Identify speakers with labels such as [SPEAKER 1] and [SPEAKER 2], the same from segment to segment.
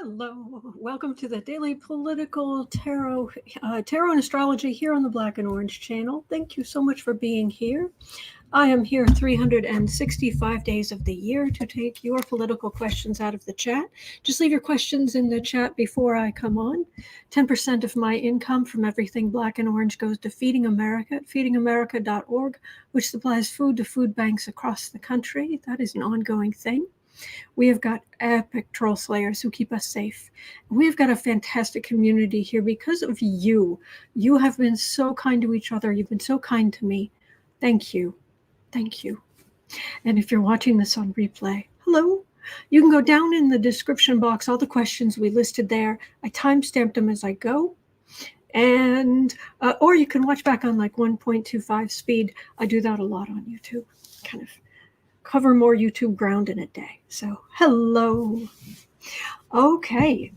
[SPEAKER 1] Hello, welcome to the Daily Political Tarot and Astrology here on the Black and Orange channel. Thank you so much for being here. I am here 365 days of the year to take your political questions out of the chat. Just leave your questions in the chat before I come on. 10% of my income from everything Black and Orange goes to Feeding America at feedingamerica.org, which supplies food to food banks across the country. That is an ongoing thing. We have got epic troll slayers who keep us safe. We've got a fantastic community here because of you. You have been so kind to each other. You've been so kind to me. Thank you. Thank you. And if you're watching this on replay, hello. You can go down in the description box, all the questions we listed there. I timestamped them as I go. And, or you can watch back on like 1.25 speed. I do that a lot on YouTube, kind of cover more YouTube ground in a day. So, hello. Okay.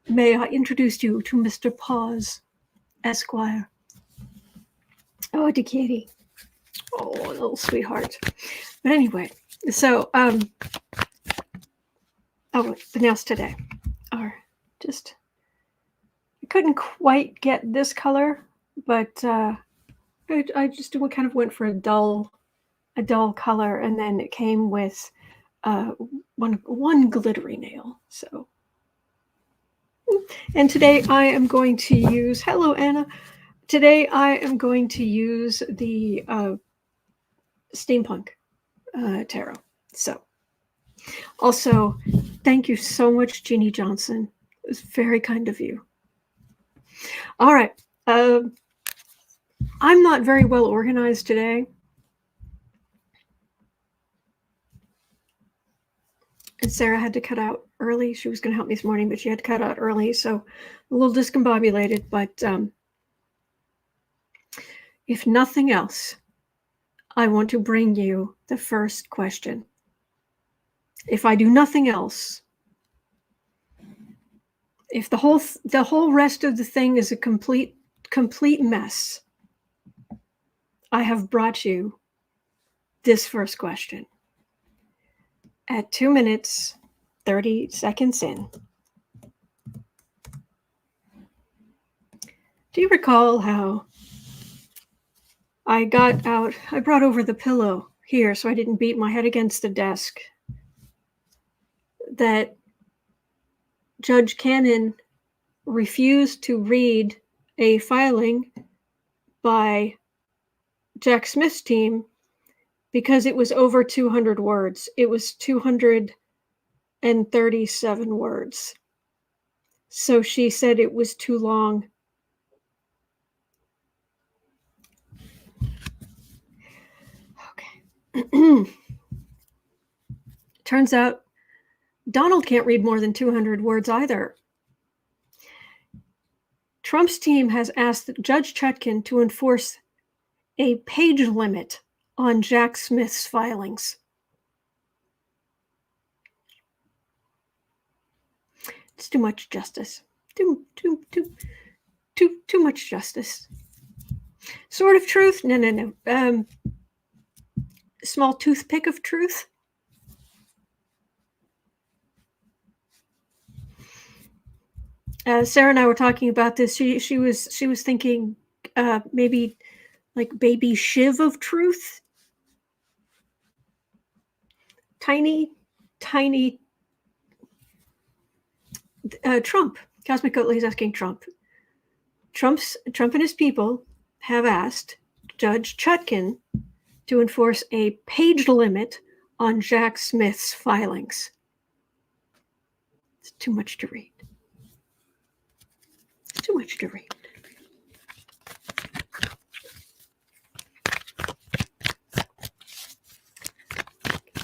[SPEAKER 1] May I introduce you to Mr. Pause, Esquire. Oh, Katie. Oh, little sweetheart. But anyway, so, the nails today are just, I couldn't quite get this color, but, I just kind of went for a dull color, and then it came with one glittery nail. So, and today I am going to use, hello Anna. Today I am going to use the steampunk tarot. So, also thank you so much, Jeannie Johnson. It was very kind of you. All right. I'm not very well organized today. And Sarah had to cut out early. She was going to help me this morning, but she had to cut out early. So a little discombobulated. But if nothing else, I want to bring you the first question. If I do nothing else, if the whole rest of the thing is a complete mess, I have brought you this first question. At 2 minutes, 30 seconds in. Do you recall how I brought over the pillow here so I didn't beat my head against the desk, that Judge Chutkan refused to read a filing by Jack Smith's team because it was over 200 words. It was 237 words. So she said it was too long. Okay. Turns out Donald can't read more than 200 words either. Trump's team has asked Judge Chutkan to enforce a page limit on Jack Smith's filings. It's too much justice. Too much justice. Sword of truth? No. Small toothpick of truth? Sarah and I were talking about this. She was thinking maybe like baby shiv of truth. Tiny Trump. Cosmic Oatly is asking Trump. Trump and his people have asked Judge Chutkan to enforce a page limit on Jack Smith's filings. It's too much to read. It's too much to read.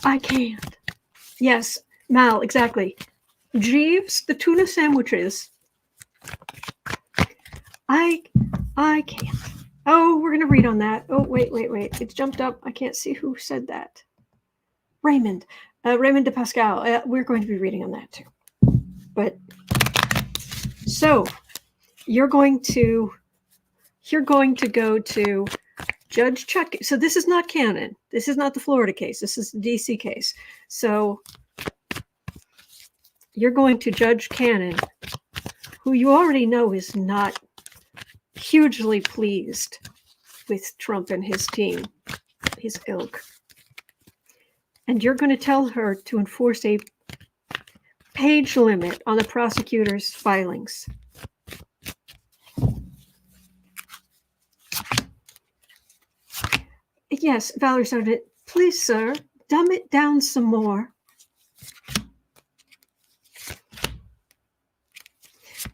[SPEAKER 1] I can't. Yes, Mal, exactly. Jeeves, the tuna sandwiches. I can't. Oh, we're going to read on that. Oh, wait. It's jumped up. I can't see who said that. Raymond de Pascal. We're going to be reading on that too. But, so, you're going to go to Judge Chutkan. So this is not canon. This is not the Florida case. This is the DC case. So you're going to Judge Cannon, who you already know is not hugely pleased with Trump and his team, his ilk. And you're going to tell her to enforce a page limit on the prosecutor's filings. Yes, Valerie Sergeant, please, sir, dumb it down some more.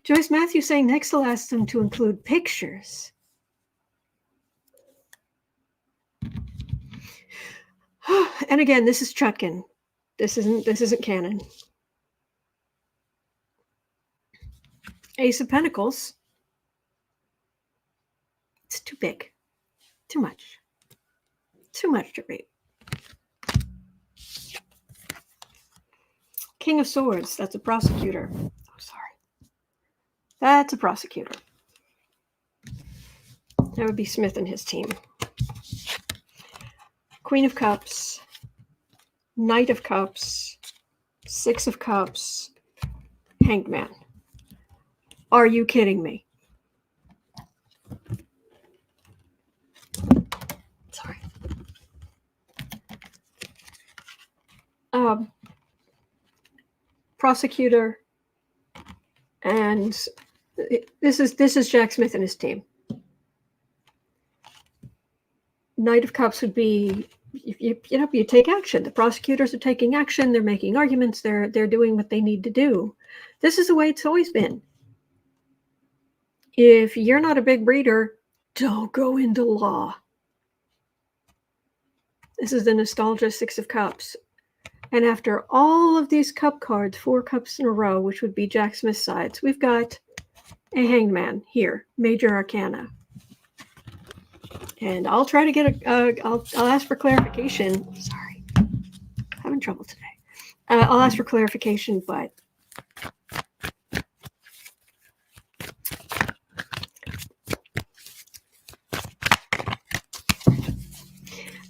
[SPEAKER 1] Joyce Matthews saying next will ask them to include pictures. And again, this is Chutkan. This isn't canon. Ace of Pentacles. It's too big. Too much. Too much to read. King of Swords. That's a prosecutor. Oh, sorry. That's a prosecutor. That would be Smith and his team. Queen of Cups. Knight of Cups. Six of Cups. Hanged Man. Are you kidding me? Sorry. Prosecutor, and this is Jack Smith and his team. Knight of Cups would be you take action. The prosecutors are taking action. They're making arguments. They're doing what they need to do. This is the way it's always been. If you're not a big reader, don't go into law. This is the nostalgia Six of Cups. And after all of these cup cards, 4 cups in a row, which would be Jack Smith's sides, we've got a Hanged Man here, Major Arcana. And I'll try to get I'll ask for clarification. Sorry, I'm having trouble today. I'll ask for clarification, but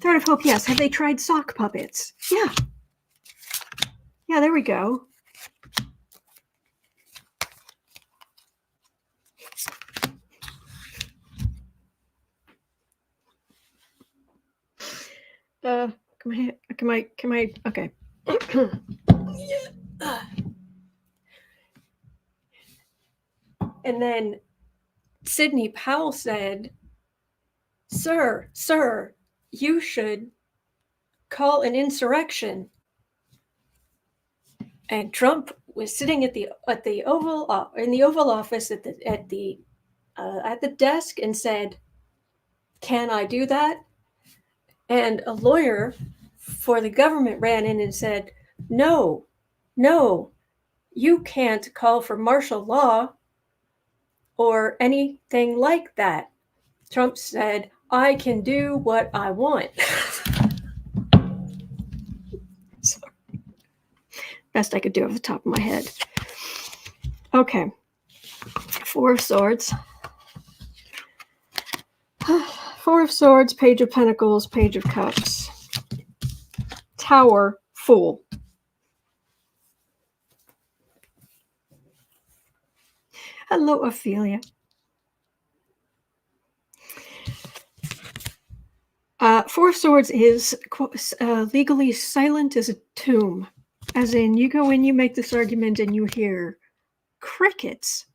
[SPEAKER 1] Thread of Hope, yes. Have they tried sock puppets? Yeah. Yeah, there we go. Can I, okay. And then Sidney Powell said, Sir, you should call an insurrection. And Trump was sitting in the Oval Office at the desk and said, "Can I do that?" And a lawyer for the government ran in and said, "No, you can't call for martial law or anything like that." Trump said, "I can do what I want." Best I could do off the top of my head. Okay. 4 of Swords. 4 of Swords, Page of Pentacles, Page of Cups. Tower, Fool. Hello, Ophelia. 4 of Swords is legally silent as a tomb. As in, you go in, you make this argument, and you hear crickets.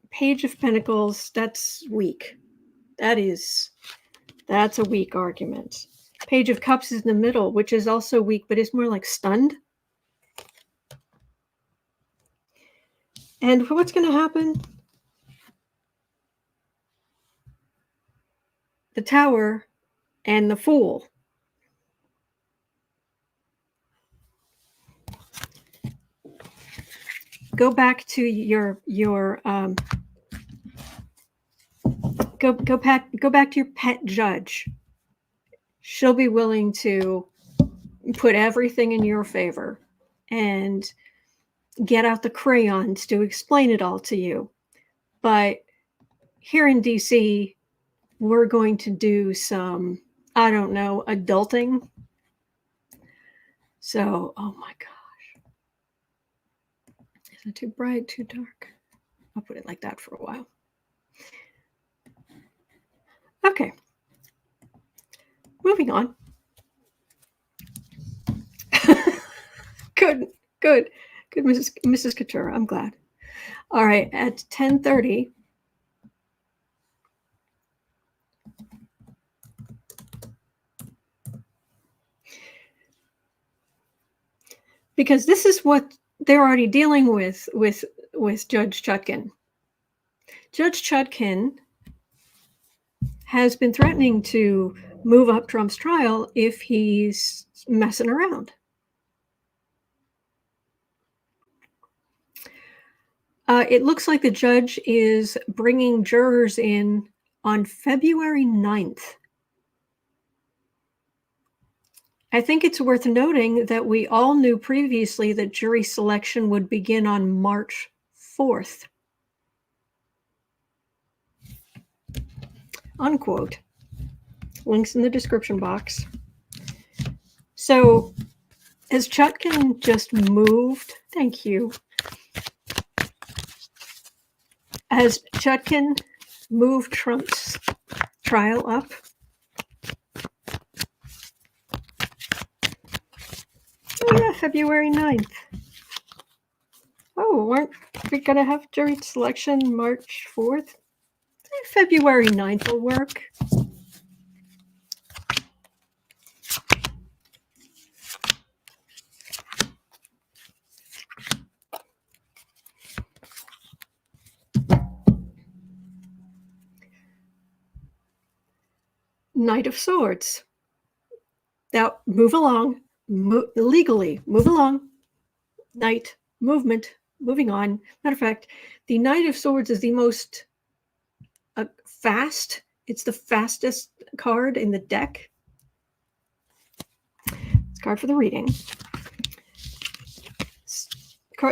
[SPEAKER 1] Page of Pentacles, that's weak. That's a weak argument. Page of Cups is in the middle, which is also weak, but it's more like stunned. And what's going to happen? The Tower and the Fool. Go back to your go back to your pet judge. She'll be willing to put everything in your favor and get out the crayons to explain it all to you. But here in DC, we're going to do some, I don't know, adulting. So, oh my gosh. Is it too bright, too dark? I'll put it like that for a while. Okay. Moving on. Good, Mrs. Couture. I'm glad. All right, at 10:30. Because this is what they're already dealing with Judge Chutkan. Judge Chutkan has been threatening to move up Trump's trial if he's messing around. It looks like the judge is bringing jurors in on February 9th. I think it's worth noting that we all knew previously that jury selection would begin on March 4th. Unquote. Links in the description box. So, as Chutkan just moved, thank you. As Chutkan moved Trump's trial up, oh yeah, February 9th. Oh, weren't we going to have jury selection March 4th? February 9th will work. Knight of Swords. Now, move along. Legally, move along. Knight, movement, moving on. Matter of fact, the Knight of Swords is the most fast. It's the fastest card in the deck. It's a card for the reading.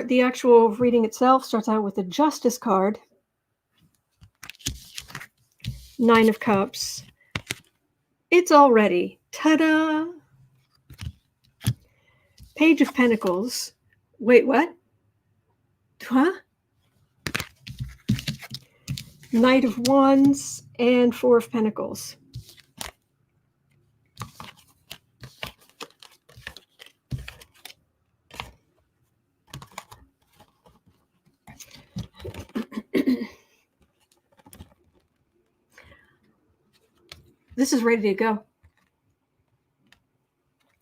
[SPEAKER 1] The actual reading itself starts out with the Justice card. 9 of Cups. It's all ready. Ta-da! Page of Pentacles. Wait, what? Huh? Knight of Wands and 4 of Pentacles. This is ready to go.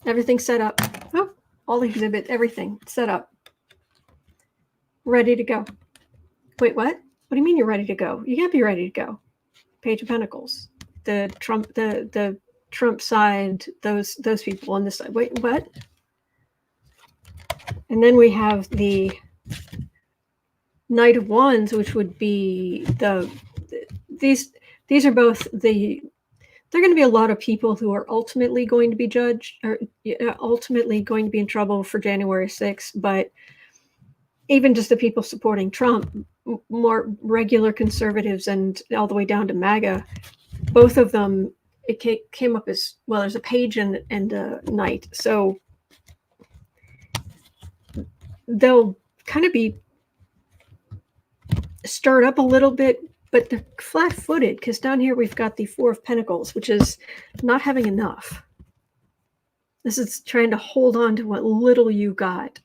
[SPEAKER 1] Everything's set up. Oh, all the exhibit, everything set up. Ready to go. Wait, what? What do you mean you're ready to go? You can't be ready to go. Page of Pentacles. The Trump side, those people on this side. Wait, what? And then we have the Knight of Wands, which would be these are both the. There are going to be a lot of people who are ultimately going to be judged, or ultimately going to be in trouble for January 6th. But even just the people supporting Trump, more regular conservatives and all the way down to MAGA, both of them, it came up as, well, there's a page and a knight. So they'll kind of be stirred up a little bit, but they're flat-footed because down here we've got the 4 of Pentacles, which is not having enough. This is trying to hold on to what little you got.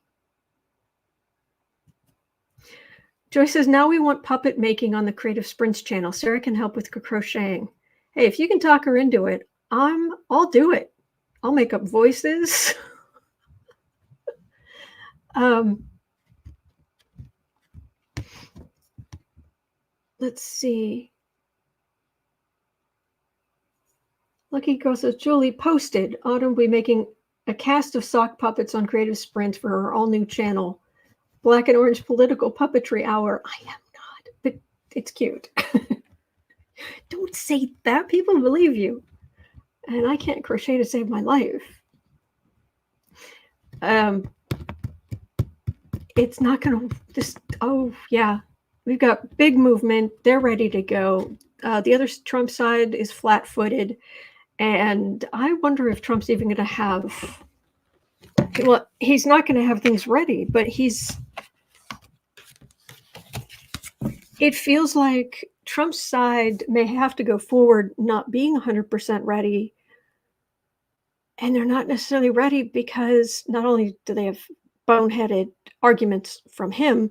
[SPEAKER 1] Joy says, now we want puppet making on the Creative Sprints channel. Sarah can help with crocheting. Hey, if you can talk her into it, I'll do it. I'll make up voices. Let's see. Lucky Girl says, Julie posted, Autumn will be making a cast of sock puppets on Creative Sprint for her all-new channel, Black and Orange Political Puppetry Hour. I am not, but it's cute. Don't say that. People believe you. And I can't crochet to save my life. It's not going to just, oh, yeah. We've got big movement. They're ready to go. The other Trump side is flat-footed. And I wonder if Trump's even going to have Well, he's not going to have things ready, but it feels like Trump's side may have to go forward not being 100% ready. And they're not necessarily ready because not only do they have boneheaded arguments from him,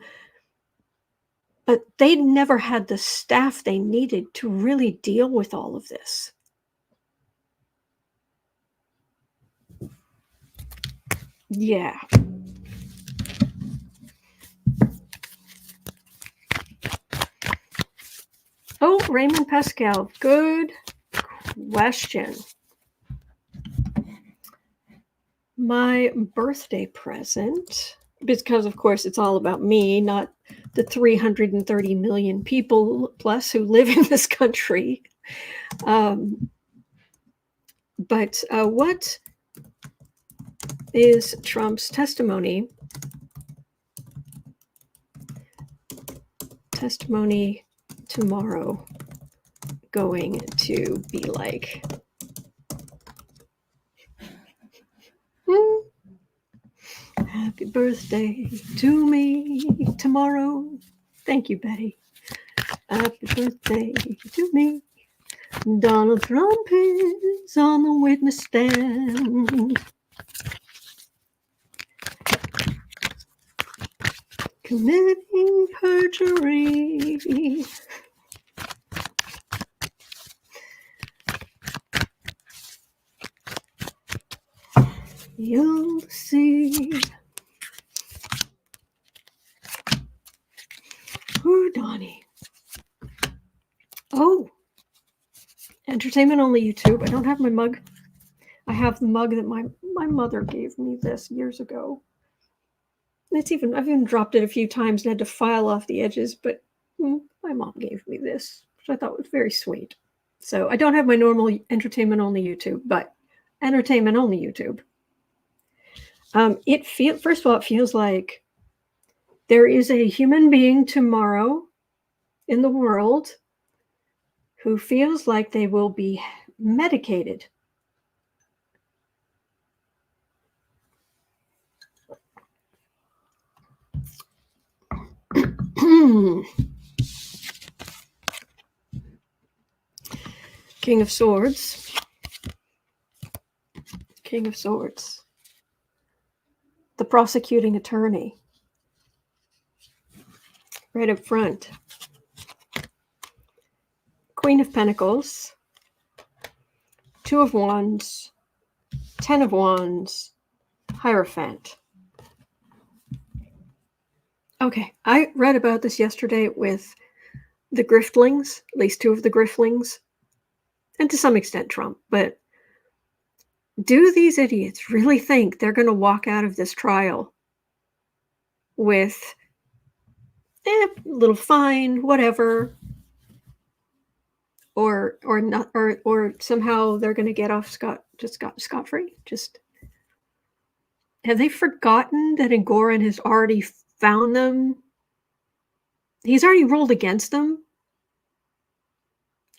[SPEAKER 1] but they never had the staff they needed to really deal with all of this. Yeah. Oh, Raymond Pascal, good question. My birthday present, because of course it's all about me, not the 330 million people plus who live in this country. But what is Trump's testimony tomorrow going to be like? Happy birthday to me tomorrow. Thank you, Betty. Happy birthday to me. Donald Trump is on the witness stand. Committing perjury. You'll see. Poor Donnie. Oh, entertainment only YouTube. I don't have my mug. I have the mug that my mother gave me this years ago. I've even dropped it a few times and had to file off the edges, but my mom gave me this, which I thought was very sweet. So I don't have my normal entertainment only YouTube, but entertainment only YouTube. First of all, it feels like there is a human being tomorrow in the world who feels like they will be medicated. King of Swords. King of Swords. The prosecuting attorney. Right up front. Queen of Pentacles. Two of Wands. 10 of Wands. Hierophant. Okay, I read about this yesterday with the griftlings, at least two of the griftlings, and to some extent Trump. But do these idiots really think they're going to walk out of this trial with a little fine, whatever, or not, or somehow they're going to get off scot-free? Just have they forgotten that Engoron has already found them? He's already ruled against them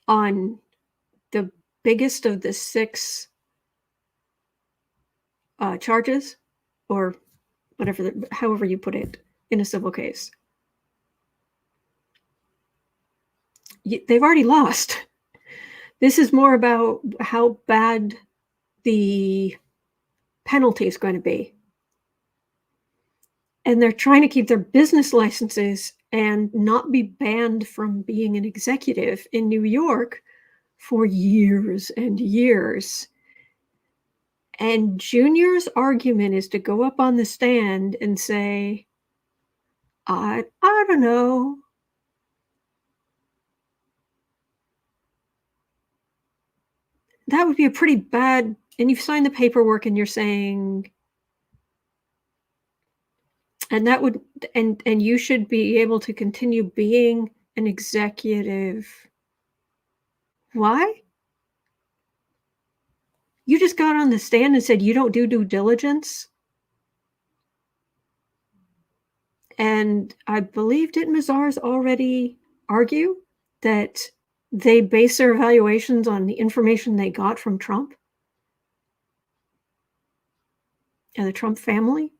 [SPEAKER 1] on the biggest of the 6 charges, or whatever, however you put it, in a civil case. They've already lost. This is more about how bad the penalty is going to be. And they're trying to keep their business licenses and not be banned from being an executive in New York for years and years. And Junior's argument is to go up on the stand and say, I don't know. That would be a pretty bad, and you've signed the paperwork and you're saying, and that would, and you should be able to continue being an executive. Why? You just got on the stand and said you don't do due diligence. And I believe, didn't Mazars already argue that they base their evaluations on the information they got from Trump? and the Trump family.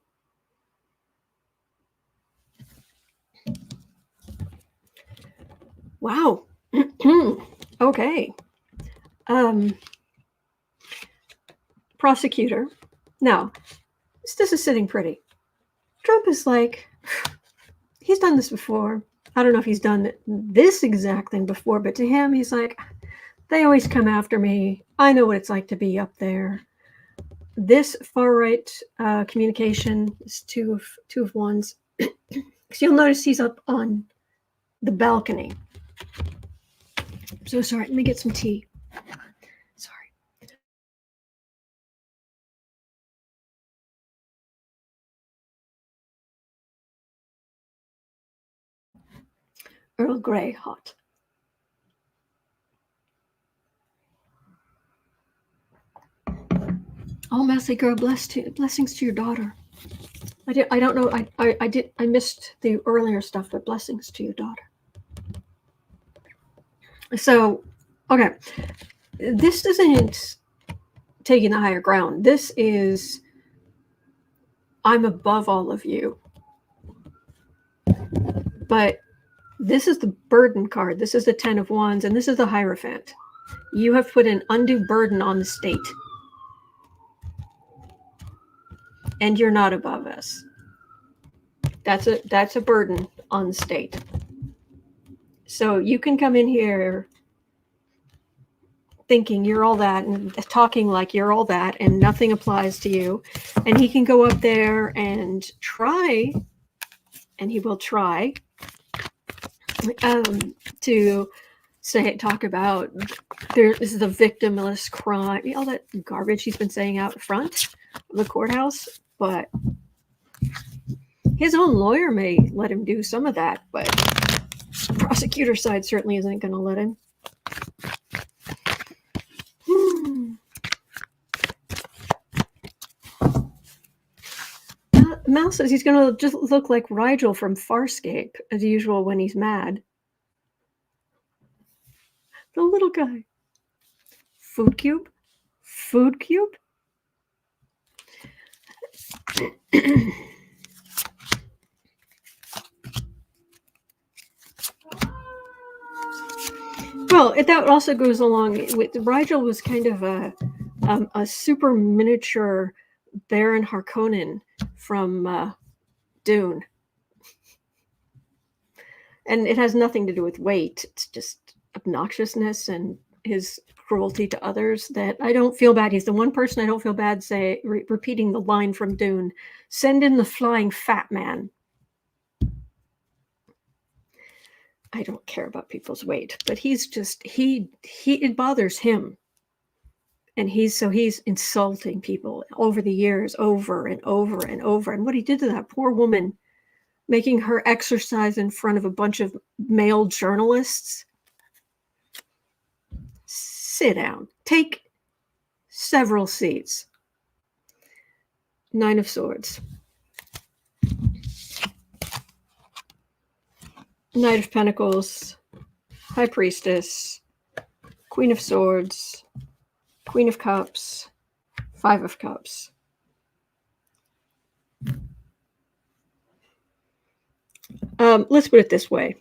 [SPEAKER 1] Wow. Okay. Prosecutor. Now, this is sitting pretty. Trump is like, he's done this before. I don't know if he's done this exact thing before, but to him, he's like, they always come after me. I know what it's like to be up there. This far-right communication is two of wands. So you'll notice he's up on the balcony. I'm so sorry. Let me get some tea. Sorry. Earl Grey hot. Oh, messy girl, blessings to your daughter. I don't know. I missed the earlier stuff, but blessings to your daughter. So, okay, this isn't taking the higher ground. This is, I'm above all of you. But this is the burden card. This is the 10 of Wands, and this is the Hierophant. You have put an undue burden on the state. And you're not above us. That's a burden on the state. So you can come in here thinking you're all that and talking like you're all that and nothing applies to you. And he can go up there and try, and he will try to talk about this is a victimless crime, all that garbage he's been saying out front of the courthouse. But his own lawyer may let him do some of that, but the prosecutor side certainly isn't going to let him. Mal says he's going to just look like Rigel from Farscape, as usual when he's mad. The little guy. Food cube? Food cube? Well, that also goes along with Rigel was kind of a super miniature Baron Harkonnen from Dune. And it has nothing to do with weight. It's just obnoxiousness and his cruelty to others that I don't feel bad. He's the one person I don't feel bad repeating the line from Dune. Send in the flying fat man. I don't care about people's weight, but he's just, it bothers him. And he's insulting people over the years, over and over and over. And what he did to that poor woman, making her exercise in front of a bunch of male journalists. Sit down. Take several seats. 9 of Swords. Knight of Pentacles. High Priestess. Queen of Swords. Queen of Cups. 5 of Cups. Let's put it this way.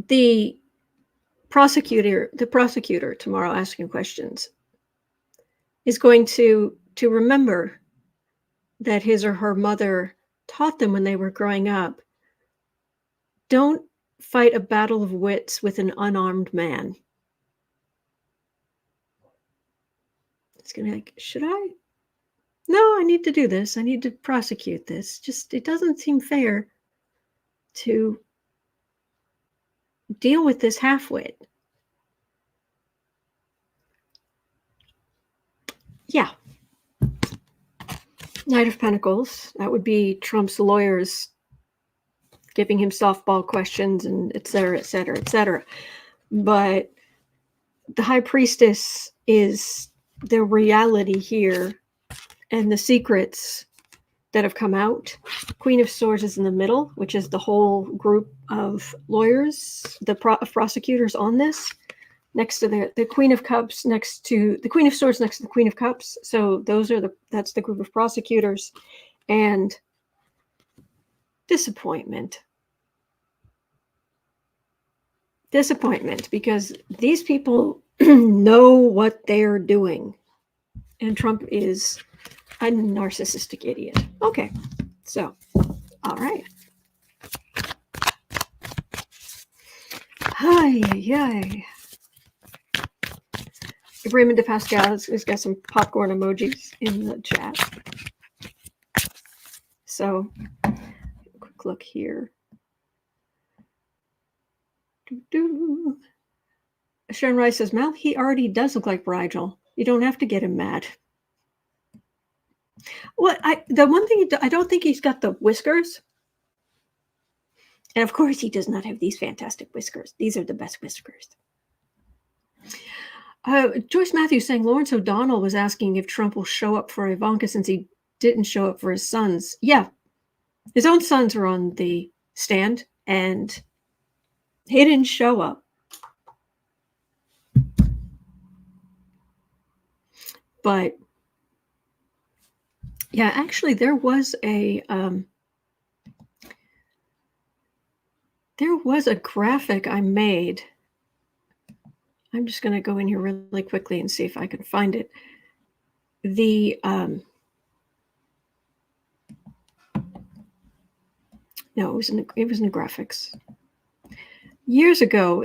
[SPEAKER 1] The prosecutor tomorrow asking questions is going to remember that his or her mother taught them when they were growing up. Don't fight a battle of wits with an unarmed man. It's going to be like, should I? No, I need to do this. I need to prosecute this. Just, it doesn't seem fair to deal with this half-wit. Yeah. Knight of Pentacles. That would be Trump's lawyers giving him softball questions and et cetera, et cetera, et cetera. But the High Priestess is the reality here and the secrets that have come out. Queen of Swords is in the middle, which is the whole group of lawyers, the prosecutors on this. next to the Queen of Cups, next to the Queen of Swords, next to the Queen of Cups. So that's the group of prosecutors. And disappointment, because these people know what they're doing. And Trump is a narcissistic idiot. Okay, so, all right. Hi. Raymond DePascal has got some popcorn emojis in the chat. So, quick look here. Sharon Rice says, Mal, he already does look like Rigel. You don't have to get him mad. Well, the one thing I don't think he's got the whiskers. And of course, he does not have these fantastic whiskers. These are the best whiskers. Joyce Matthews saying Lawrence O'Donnell was asking if Trump will show up for Ivanka since he didn't show up for his sons. Yeah, his own sons are on the stand, and he didn't show up. But yeah, actually, there was a graphic I made. I'm just going to go in here really quickly and see if I can find it. No, it was in the graphics. Years ago,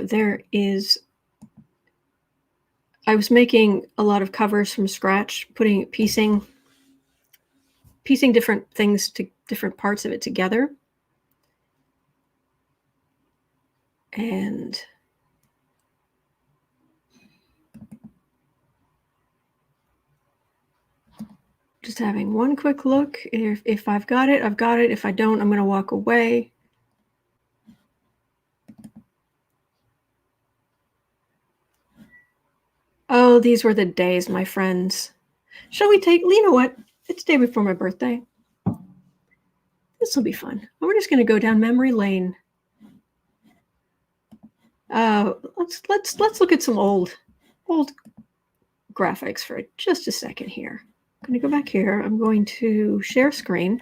[SPEAKER 1] I was making a lot of covers from scratch, piecing different things to different parts of it together. And just having one quick look. If I've got it, I've got it. If I don't, I'm going to walk away. Oh, these were the days, my friends. Shall we you know what? It's the day before my birthday. This will be fun. We're just going to go down memory lane. Let's look at some old graphics for just a second here. I'm going to go back here. I'm going to share screen.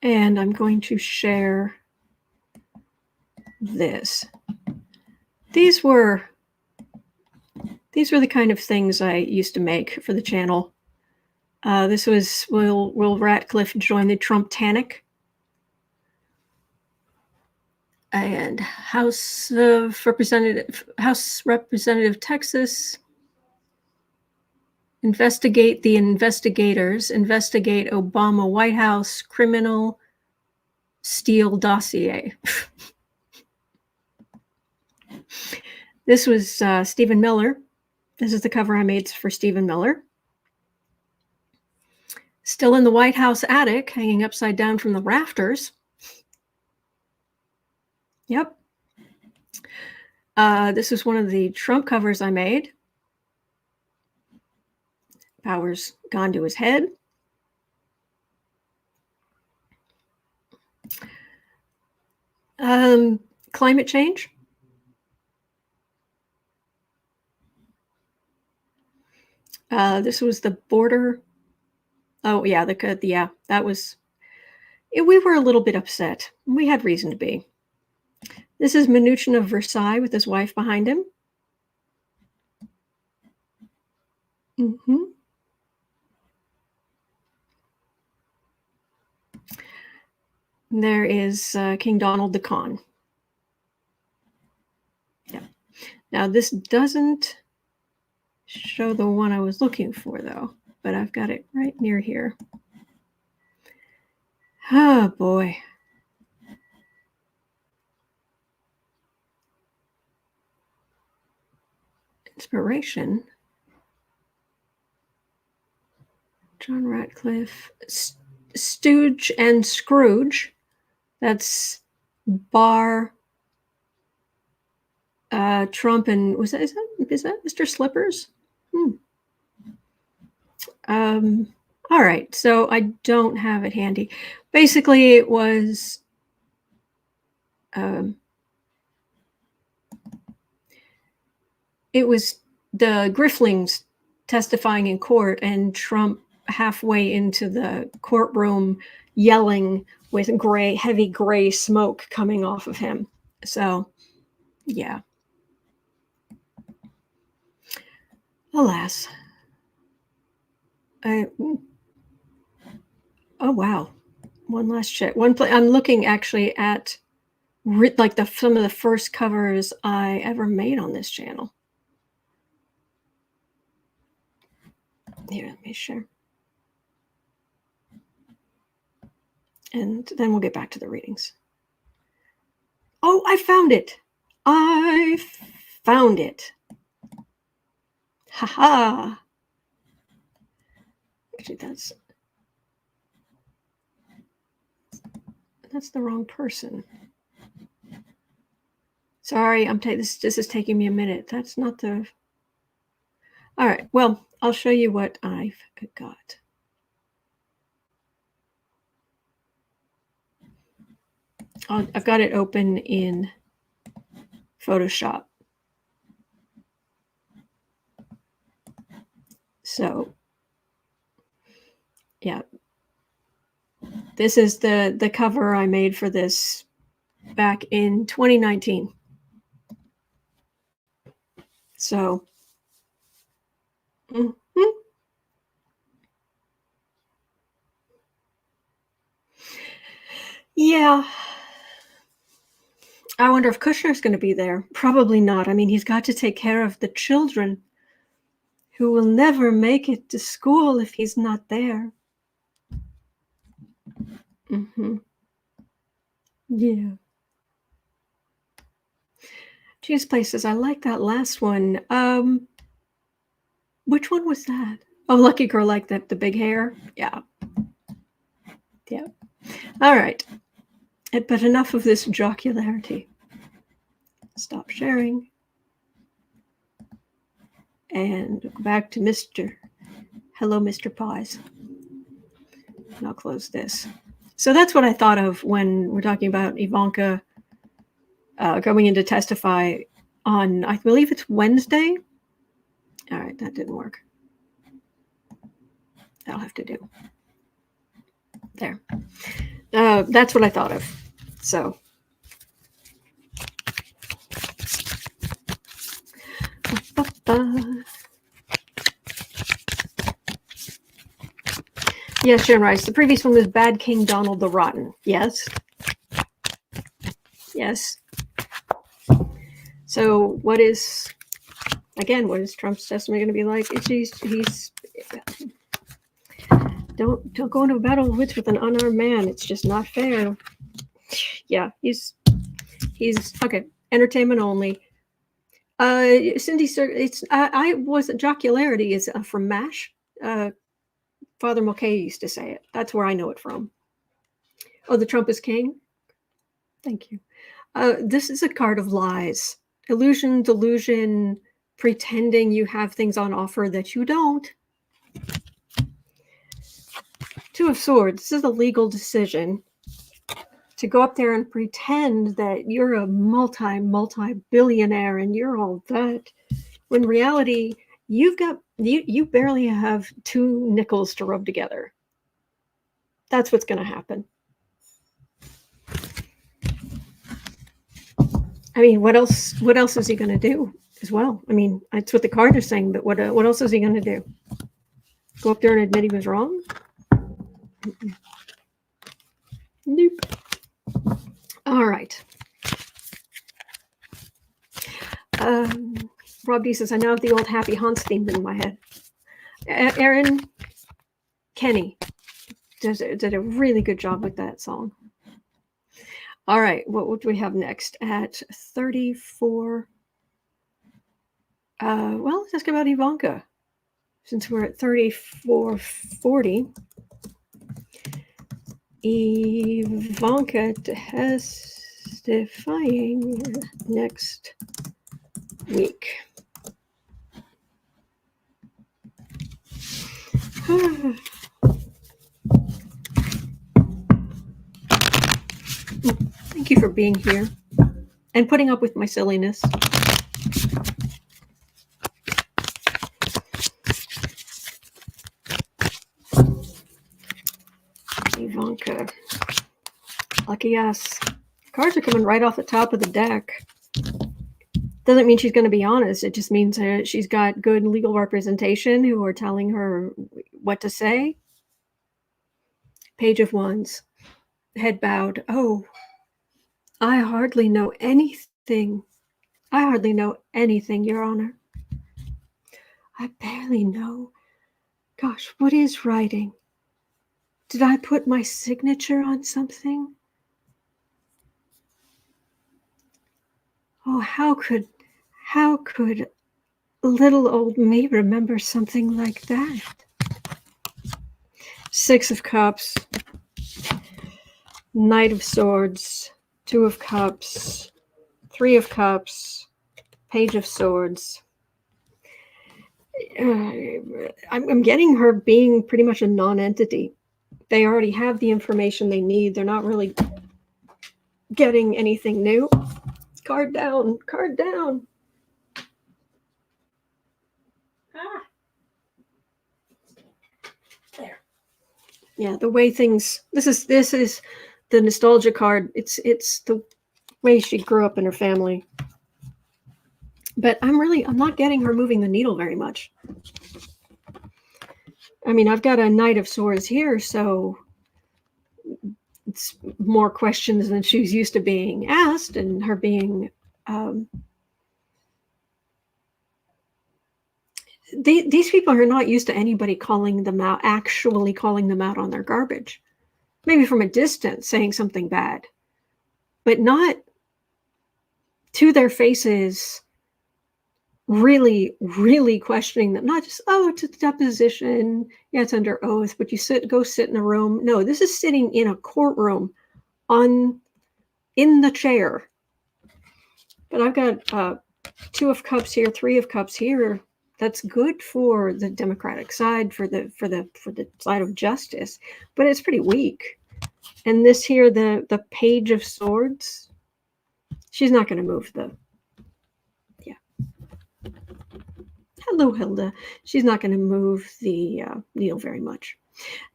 [SPEAKER 1] And I'm going to share this. These were the kind of things I used to make for the channel. This was Will Ratcliffe join the Trump Tanic? And House Representative Texas. Investigate the investigators. Investigate Obama White House criminal Steele dossier. This was Stephen Miller. This is the cover I made for Stephen Miller. Still in the White House attic, hanging upside down from the rafters. Yep. This was one of the Trump covers I made. Power's gone to his head. Climate change. This was the border. Oh yeah, that was. We were a little bit upset. We had reason to be. This is Mnuchin of Versailles with his wife behind him. There is King Donald the Con. Yeah. Now this doesn't show the one I was looking for though, but I've got it right near here. Oh boy. Inspiration. John Ratcliffe, Stooge and Scrooge. That's Barr, Trump, and is that Mr. Slippers? All right, so I don't have it handy. Basically, it was it was the Grifflings testifying in court, and Trump halfway into the courtroom yelling with heavy gray smoke coming off of him. So, yeah. Alas. Oh, wow. One last check. I'm looking actually at like some of the first covers I ever made on this channel. Here, let me share. And then we'll get back to the readings. Oh, I found it. I found it. Haha. Actually, that's the wrong person. Sorry, this is taking me a minute. That's not the... All right, well, I'll show you what I've got. I've got it open in Photoshop. So, yeah. This is the cover I made for this back in 2019. So, yeah. I wonder if Kushner's going to be there. Probably not. I mean, he's got to take care of the children who will never make it to school if he's not there. Yeah. Geez, places. I like that last one. Which one was that? Oh, Lucky Girl, like the big hair. Yeah. Yeah. All right. But enough of this jocularity. Stop sharing. And go back to Hello, Mr. Pies. And I'll close this. So that's what I thought of when we're talking about Ivanka going in to testify on, I believe it's Wednesday. All right, that didn't work. That'll have to do. There. That's what I thought of. So. Yes, Sharon Rice. The previous one was Bad King Donald the Rotten. Yes. Yes. So what is Trump's testimony going to be like? He's don't go into a battle of wits with an unarmed man. It's just not fair. Yeah, he's okay. Entertainment only. Cindy, sir, jocularity is from MASH. Father Mulcahy used to say it. That's where I know it from. Oh, the Trump is king. Thank you. This is a card of lies, illusion, delusion, pretending you have things on offer that you don't. Two of Swords. This is a legal decision to go up there and pretend that you're a multi-billionaire and you're all that, when in reality you barely have two nickels to rub together. That's what's going to happen. I mean, what else is he going to do as well? I mean, that's what the card is saying, but what else is he going to do? Go up there and admit he was wrong? Nope. All right. Rob D says, I now have the old Happy Haunts theme in my head. Aaron Kenny did a really good job with that song. All right, what do we have next at 34? Well, let's ask about Ivanka. Since we're at 3440. Ivanka testifying next week. Thank you for being here and putting up with my silliness. deck, yes. Cards are coming right off the top of the deck. Doesn't mean she's going to be honest. It just means she's got good legal representation who are telling her what to say. Page of Wands. Head bowed. Oh, I hardly know anything. I hardly know anything, Your Honor. I barely know. Gosh, what is writing? Did I put my signature on something? Oh, how could little old me remember something like that? Six of Cups, Knight of Swords, Two of Cups, Three of Cups, Page of Swords. I'm getting her being pretty much a non-entity. They already have the information they need. They're not really getting anything new. Card down, card down. Ah. There. Yeah, the way things. This is the nostalgia card. It's the way she grew up in her family. But I'm not getting her moving the needle very much. I mean, I've got a Knight of Swords here, so it's more questions than she's used to being asked, and her being these people are not used to anybody calling them out, actually calling them out on their garbage. Maybe from a distance saying something bad, but not to their faces, really, really questioning them. Not just, oh, it's a deposition. Yeah, it's under oath, but go sit in a room. No, this is sitting in a courtroom in the chair. But I've got Two of Cups here, Three of Cups here. That's good for the Democratic side, for the side of justice, but it's pretty weak. And this here, the Page of Swords, she's not going to move the. Yeah. Hello, Hilda. She's not going to move the needle very much.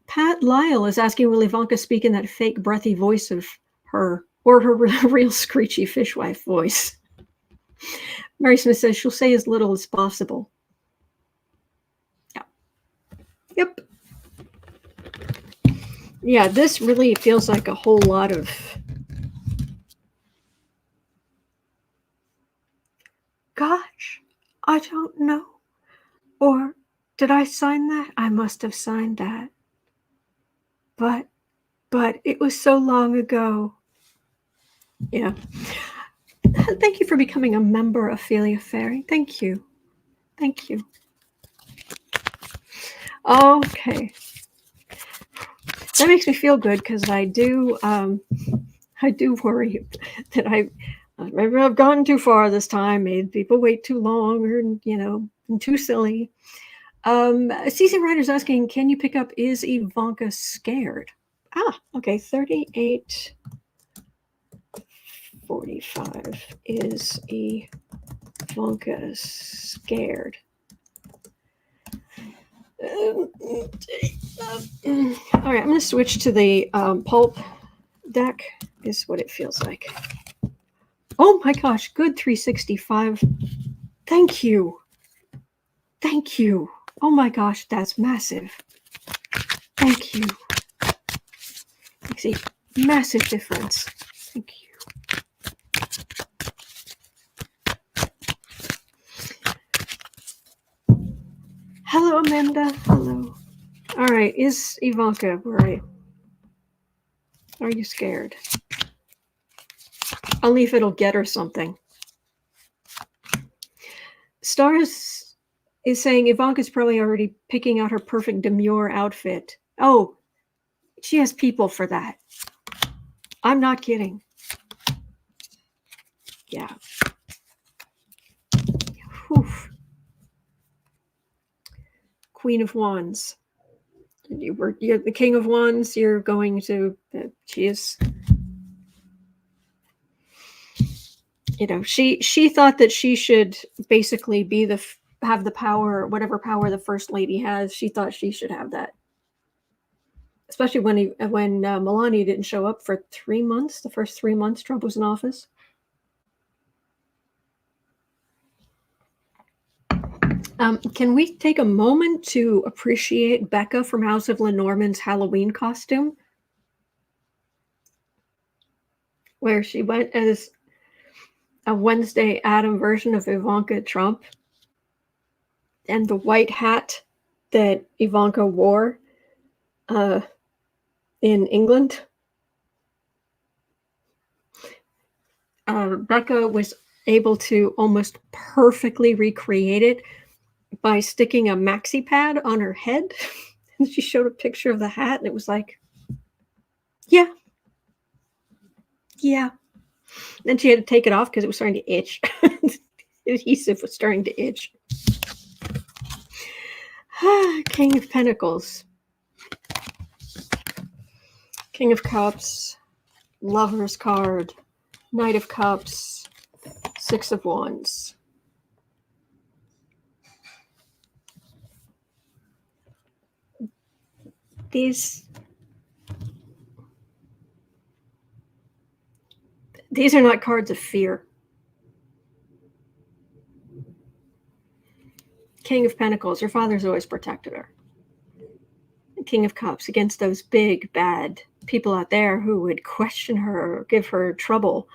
[SPEAKER 1] Pat Lyle is asking, will Ivanka speak in that fake breathy voice of her, or her real screechy fishwife voice? Mary Smith says she'll say as little as possible. Yeah. Yep. Yeah, this really feels like a whole lot of gosh, I don't know. Or did I sign that? I must have signed that. But it was so long ago. Yeah. Thank you for becoming a member, Ophelia Fairy. Thank you. Thank you. Okay. That makes me feel good because I do worry that maybe I've gone too far this time, made people wait too long, or and too silly. CC Ryder's asking, can you pick up, is Ivanka scared? Okay, 38:45. Is Ivanka scared? All right, I'm going to switch to the pulp deck, is what it feels like. Oh my gosh, good 365. Thank you. Thank you. Oh my gosh, that's massive. Thank you. Makes a massive difference. Thank you. Hello, Amanda. Hello. All right, is Ivanka right? Are you scared? Only if it'll get her something. Stars is saying Ivanka's probably already picking out her perfect demure outfit. Oh, she has people for that. I'm not kidding. Yeah. Whew. Queen of Wands. You're the King of Wands. You're going to. She is. She thought that she should basically be have the power, whatever power the First Lady has. She thought she should have that. especially when Melania didn't show up for 3 months, the first 3 months Trump was in office. Can we take a moment to appreciate Becca from House of Lenormand's Halloween costume? Where she went as a Wednesday Adam version of Ivanka Trump. And the white hat that Ivanka wore in England. Becca was able to almost perfectly recreate it by sticking a maxi pad on her head. And she showed a picture of the hat, and it was like, yeah. Then she had to take it off because it was starting to itch. The adhesive was starting to itch. King of Pentacles. King of Cups. Lover's card. Knight of Cups. Six of Wands. These are not cards of fear. King of Pentacles, her father's always protected her. King of Cups, against those big, bad people out there who would question her or give her trouble.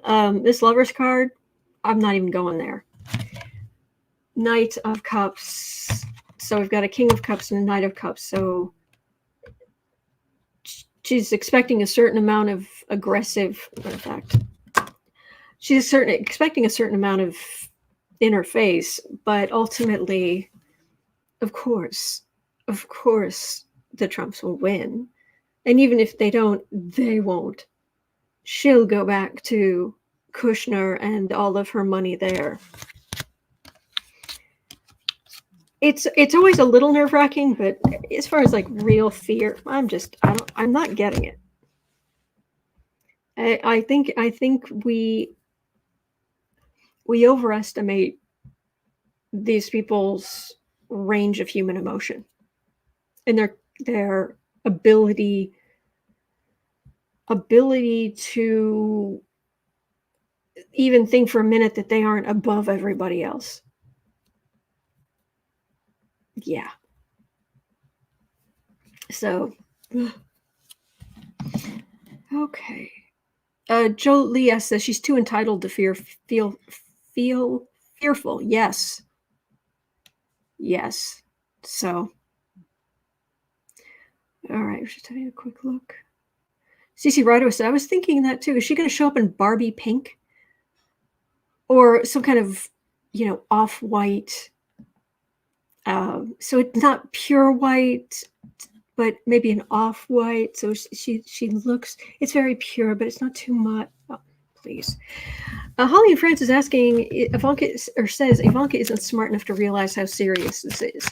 [SPEAKER 1] This Lover's card, I'm not even going there. Knight of Cups. So we've got a King of Cups and a Knight of Cups. So she's expecting a certain amount of aggressive, in fact, she's expecting a certain amount of in her face, but ultimately, of course, the Trumps will win. And even if they don't, they won't. She'll go back to Kushner and all of her money there. It's always a little nerve-wracking, but as far as like real fear, I'm not getting it. I think we overestimate these people's range of human emotion and their ability to even think for a minute that they aren't above everybody else. Yeah. So, okay. Joe Leah says she's too entitled to feel fearful. Yes. So, all right. We're just having a quick look. CC Ryder said, I was thinking that too. Is she going to show up in Barbie pink? Or some kind of, off-white. So it's not pure white, but maybe an off-white. So she looks, it's very pure, but it's not too much. Oh, please. Holly and France is asking, says Ivanka isn't smart enough to realize how serious this is.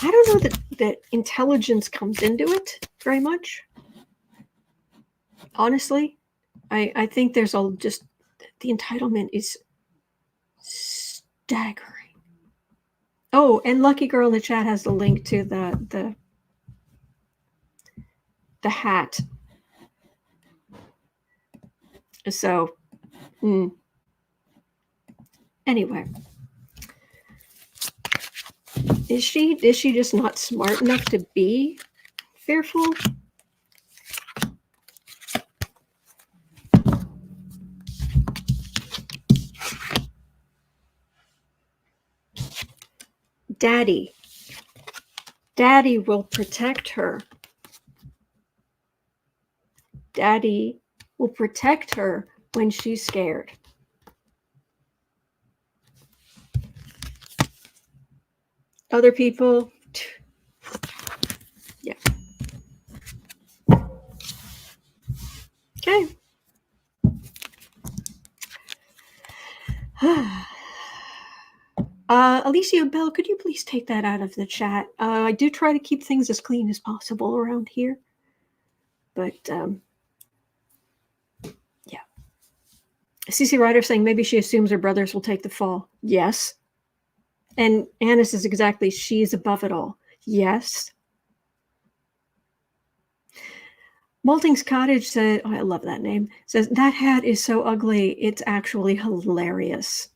[SPEAKER 1] I don't know that intelligence comes into it very much. Honestly, I think there's just the entitlement is staggering. Oh, and Lucky Girl in the chat has the link to the hat. So, anyway, is she just not smart enough to be fearful? Daddy will protect her. Daddy will protect her when she's scared. Other people, yeah. Okay. Alicia Bell, could you please take that out of the chat? I do try to keep things as clean as possible around here. But, yeah. CC Ryder saying maybe she assumes her brothers will take the fall. Yes. And Anna says exactly, she's above it all. Yes. Malting's Cottage said, oh, I love that name, says, that hat is so ugly, it's actually hilarious.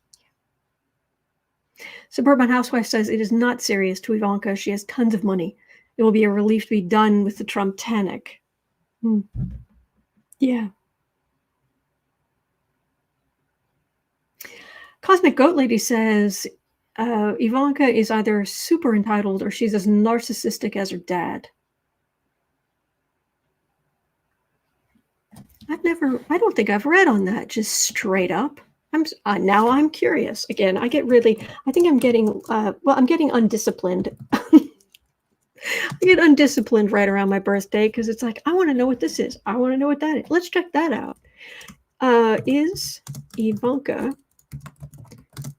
[SPEAKER 1] Suburban Housewife says, it is not serious to Ivanka. She has tons of money. It will be a relief to be done with the Trumptanic. Yeah. Cosmic Goat Lady says, Ivanka is either super entitled or she's as narcissistic as her dad. I don't think I've read on that, just straight up. Now I'm curious. Again, I think I'm getting, I'm getting undisciplined. I get undisciplined right around my birthday because it's like, I want to know what this is. I want to know what that is. Let's check that out. Is Ivanka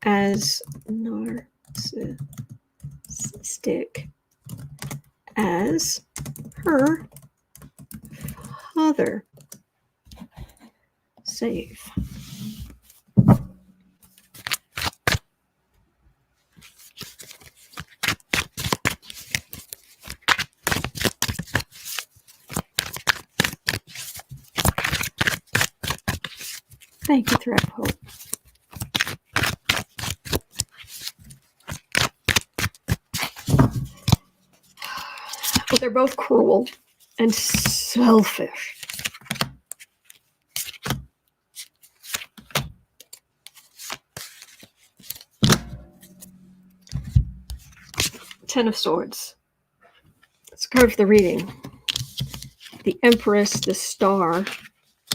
[SPEAKER 1] as narcissistic as her father? Save. Thank you, Thread Hope. Well, they're both cruel and selfish. Ten of Swords. It's a card for the reading. The Empress, the Star,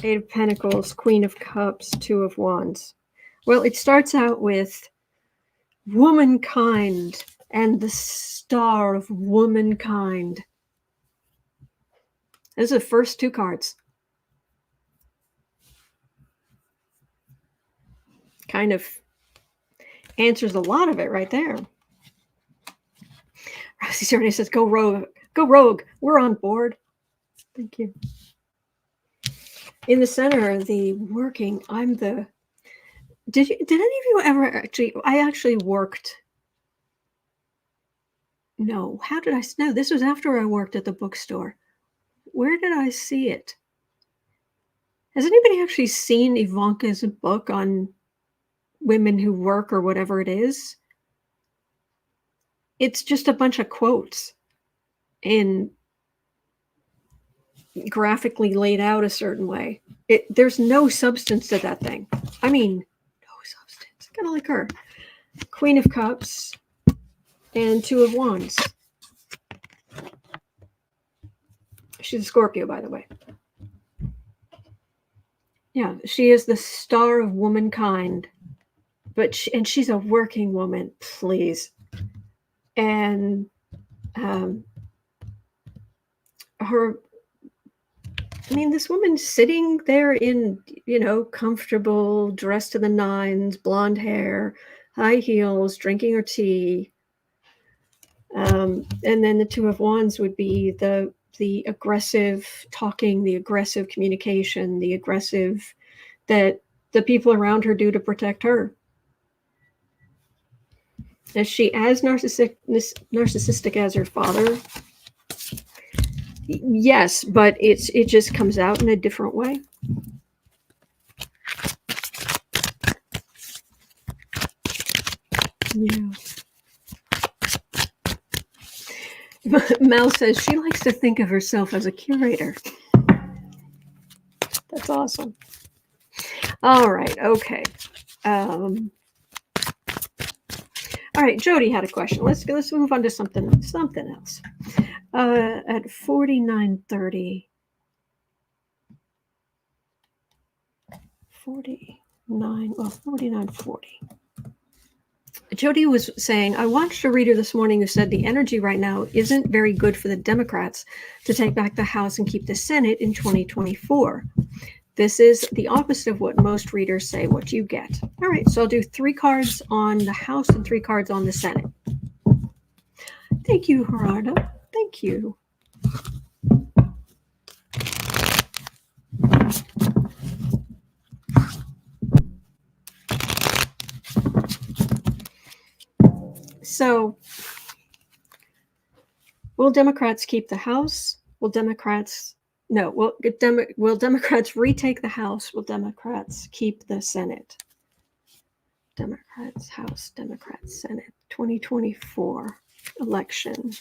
[SPEAKER 1] Eight of Pentacles, Queen of Cups, Two of Wands. Well, it starts out with womankind and the star of womankind. Those are the first two cards. Kind of answers a lot of it right there. Rosie Cerny says, go rogue. Go rogue. We're on board. Thank you. In the center, the working, I'm the... Did any of you ever actually... I actually worked... No. How did I... No, this was after I worked at the bookstore. Where did I see it? Has anybody actually seen Ivanka's book on women who work or whatever it is? It's just a bunch of quotes and graphically laid out a certain way. There's no substance to that thing. I mean, no substance. Kind of like her. Queen of Cups and Two of Wands. She's a Scorpio, by the way. Yeah, she is the star of womankind. But she's a working woman, please. And this woman's sitting there in, comfortable, dressed to the nines, blonde hair, high heels, drinking her tea. And then the Two of Wands would be the aggressive talking, the aggressive communication, the aggressive that the people around her do to protect her. Is she as narcissistic as her father? Yes, but it just comes out in a different way. Yeah. Mel says she likes to think of herself as a curator. That's awesome. All right. Okay. All right. Jody had a question. Let's move on to something else. At 49:30. 49:40. Jody was saying, I watched a reader this morning who said the energy right now isn't very good for the Democrats to take back the House and keep the Senate in 2024. This is the opposite of what most readers say, what you get. All right, so I'll do 3 cards on the House and 3 cards on the Senate. Thank you, Gerardo. Thank you. So, will Democrats keep the House? Will Democrats retake the House? Will Democrats keep the Senate? Democrats, House, Democrats, Senate, 2024 election.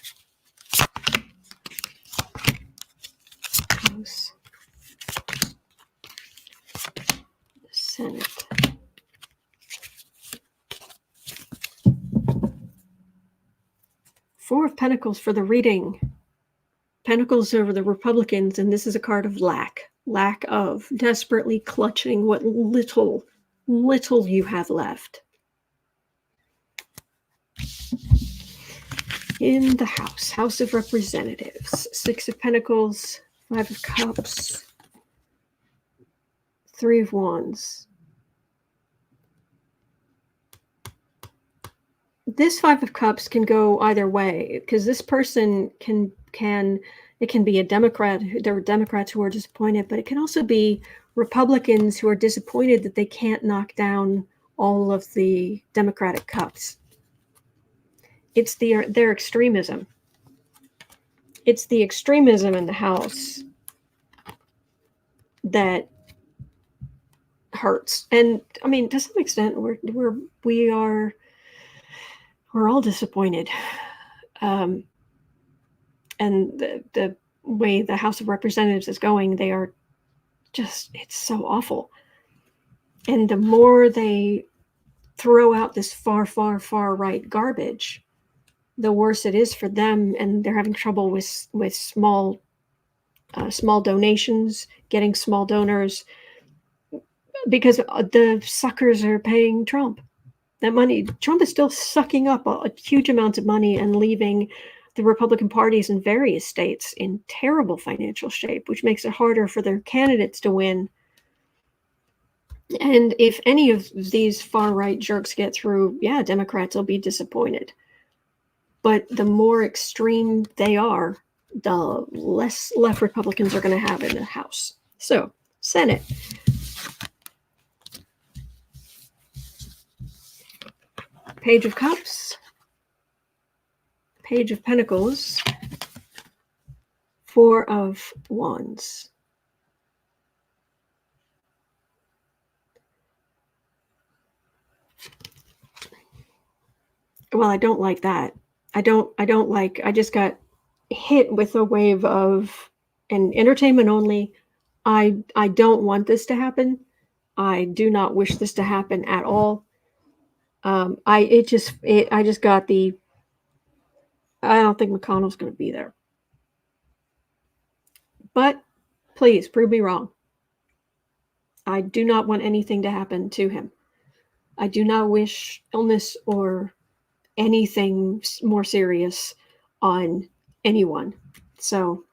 [SPEAKER 1] House, Senate. Four of Pentacles for the reading. Pentacles over the Republicans, and this is a card of lack of, desperately clutching what little you have left. In the House of Representatives, Six of Pentacles, Five of Cups, Three of Wands. This Five of Cups can go either way, because this person can be a Democrat. There are Democrats who are disappointed, but it can also be Republicans who are disappointed that they can't knock down all of the Democratic cups. It's their extremism. It's the extremism in the House that hurts. And I mean, to some extent, we're all disappointed. And the way the House of Representatives is going, they are just, it's so awful. And the more they throw out this far right garbage, the worse it is for them. And they're having trouble with small donations, getting small donors, because the suckers are paying Trump. That money, Trump is still sucking up a huge amounts of money and leaving the Republican parties in various states in terrible financial shape, which makes it harder for their candidates to win. And if any of these far-right jerks get through, yeah, Democrats will be disappointed. But the more extreme they are, the less left Republicans are going to have in the House. So, Senate. Page of Cups, Page of Pentacles, Four of Wands. Well, I don't like that. I just got hit with a wave of an entertainment only. I don't want this to happen. I do not wish this to happen at all. I just got the, I don't think McConnell's going to be there. But please prove me wrong. I do not want anything to happen to him. I do not wish illness or anything more serious on anyone. So,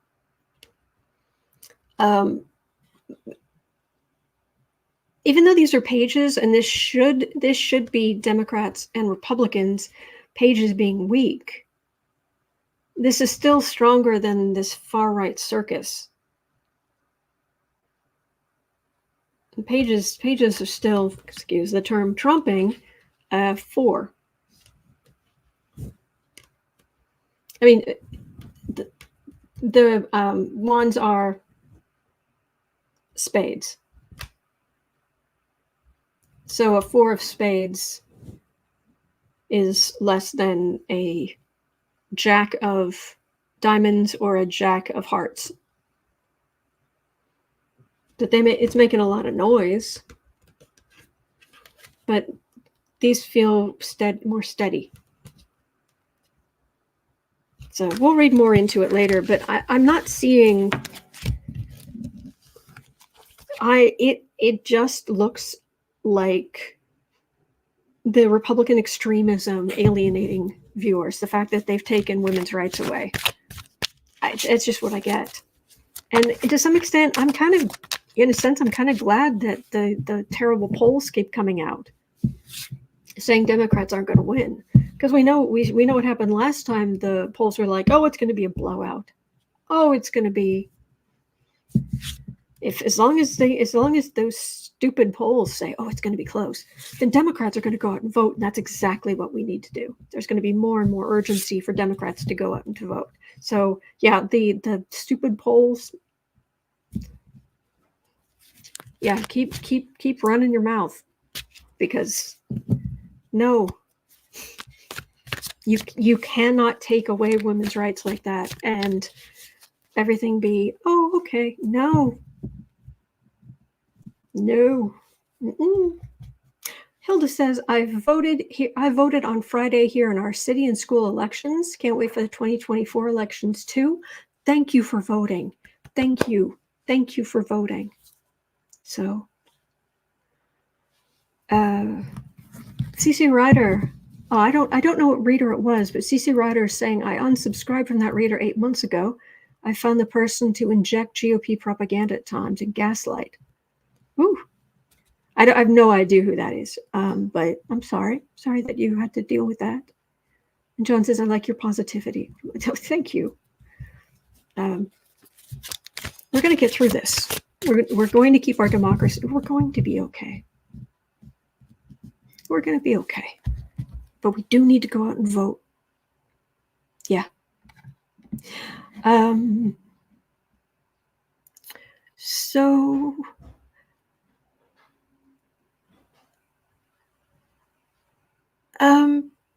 [SPEAKER 1] even though these are pages, and this should be Democrats and Republicans, pages being weak, this is still stronger than this far-right circus. And pages are still, excuse the term, trumping 4. I mean, the wands are spades. So a 4 of spades is less than a jack of diamonds or a jack of hearts. But it's making a lot of noise. But these feel more steady. So we'll read more into it later, but I'm not seeing, it just looks like the Republican extremism alienating viewers, the fact that they've taken women's rights away. It's just what I get. And to some extent, I'm kind of glad that the terrible polls keep coming out saying Democrats aren't going to win. Because we know what happened last time. The polls were like, oh, it's going to be a blowout. Oh, it's going to be, as long as those stupid polls say, oh, it's going to be close, then Democrats are going to go out and vote. And that's exactly what we need to do. There's going to be more and more urgency for Democrats to go out and to vote. So yeah, the stupid polls, yeah, keep running your mouth, because no, you cannot take away women's rights like that and everything be, oh, okay. No. Mm-mm. Hilda says, I voted on Friday here in our city and school elections. Can't wait for the 2024 elections too. Thank you for voting. Thank you for voting. So CC Ryder, I don't know what reader it was, but CC Ryder is saying, I unsubscribed from that reader 8 months ago. I found the person to inject GOP propaganda at times and gaslight. Ooh, I have no idea who that is, but I'm sorry that you had to deal with that. And John says, I like your positivity. Thank you. We're going to get through this. We're going to keep our democracy. We're going to be okay. We're going to be okay. But we do need to go out and vote. Yeah. So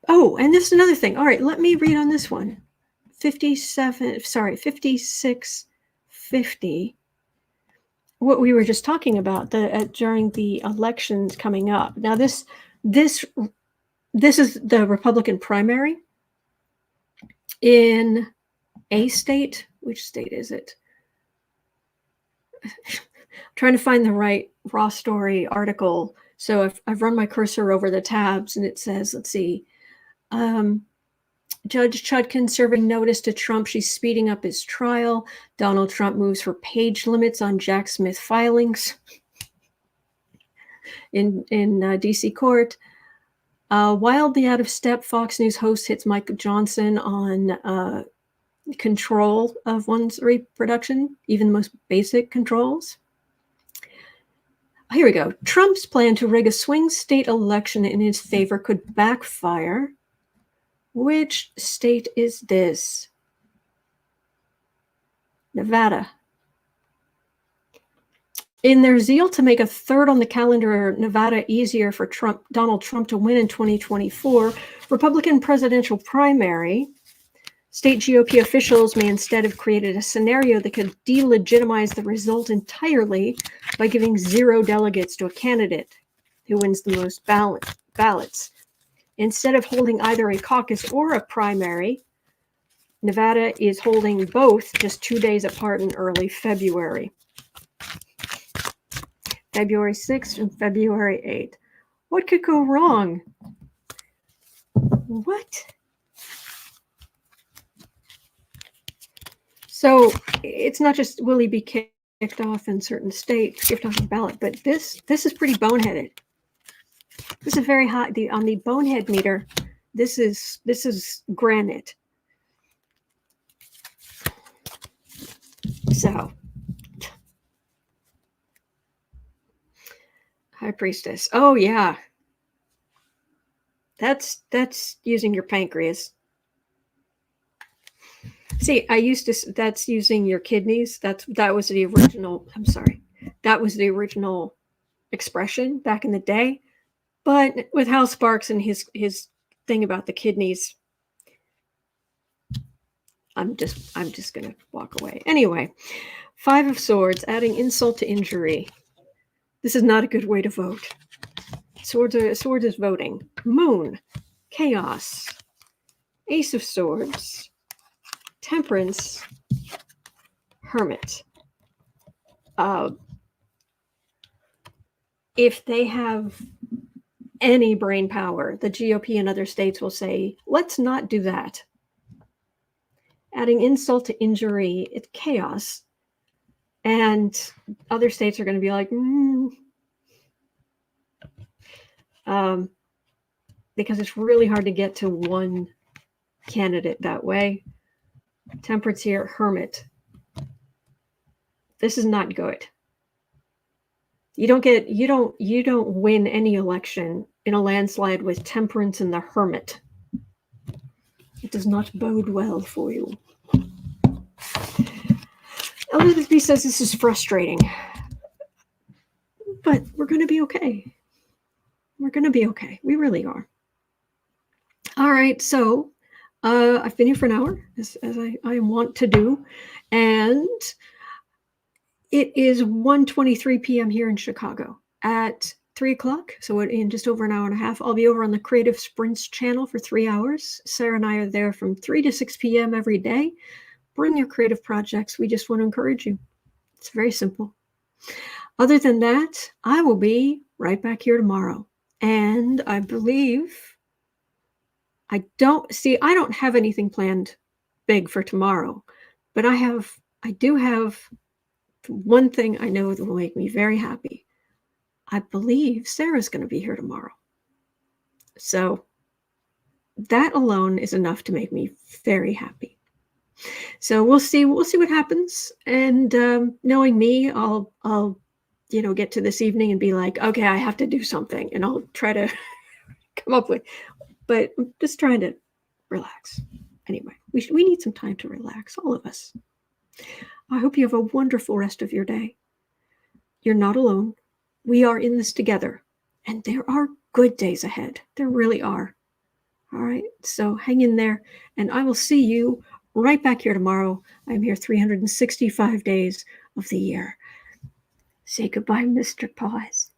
[SPEAKER 1] oh, and this is another thing. All right, let me read on this one. 5650. What we were just talking about during the elections coming up. Now this is the Republican primary in a state. Which state is it? I'm trying to find the right Raw Story article. So I've run my cursor over the tabs and it says, let's see, Judge Chutkan serving notice to Trump. She's speeding up his trial. Donald Trump moves for page limits on Jack Smith filings in D.C. court. Wildly out of step, Fox News host hits Mike Johnson on control of one's reproduction, even the most basic controls. Here we go. Trump's plan to rig a swing state election in his favor could backfire. Which state is this? Nevada. In their zeal to make a third on the calendar, Nevada easier for Donald Trump to win in 2024, Republican presidential primary, state GOP officials may instead have created a scenario that could delegitimize the result entirely by giving 0 delegates to a candidate who wins the most ballots. Instead of holding either a caucus or a primary, Nevada is holding both just 2 days apart in early February. February 6th and February 8th. What could go wrong? What? So it's not just will he be kicked off in certain states, kicked off the ballot, but this is pretty boneheaded. This is very high. On the bonehead meter, this is granite. So, High Priestess. Oh yeah, that's using your pancreas. See, that's using your kidneys. That was the original. I'm sorry, that was the original expression back in the day. But with Hal Sparks and his thing about the kidneys, I'm just gonna walk away. Anyway, 5 of Swords, adding insult to injury. This is not a good way to vote. Swords is voting. Moon, chaos, Ace of Swords, Temperance, Hermit. If they have any brain power, the GOP in other states will say, let's not do that. Adding insult to injury, it's chaos. And other states are going to be like, because it's really hard to get to one candidate that way. Temperance here, Hermit. This is not good. You don't win any election in a landslide with temperance and the hermit. It does not bode well for you. Elizabeth B says this is frustrating, but we're going to be okay. We're going to be okay. We really are. All right, so I've been here for an hour, as I want to do, and it is 1:23 p.m. here in Chicago. At 3 o'clock, so in just over an hour and a half, I'll be over on the Creative Sprints channel for 3 hours. Sarah and I are there from 3 to 6 p.m. every day. Bring your creative projects. We just want to encourage you. It's very simple. Other than that, I will be right back here tomorrow. And I believe I don't have anything planned big for tomorrow, but I do have one thing I know that will make me very happy. I believe Sarah's going to be here tomorrow. So that alone is enough to make me very happy. So we'll see what happens. And knowing me, I'll get to this evening and be like, okay, I have to do something, and I'll try to come up with. But I'm just trying to relax. Anyway, we need some time to relax, all of us. I hope you have a wonderful rest of your day. You're not alone. We are in this together, and there are good days ahead. There really are. All right, so hang in there, and I will see you right back here tomorrow. I'm here 365 days of the year. Say goodbye, Mr. Paws.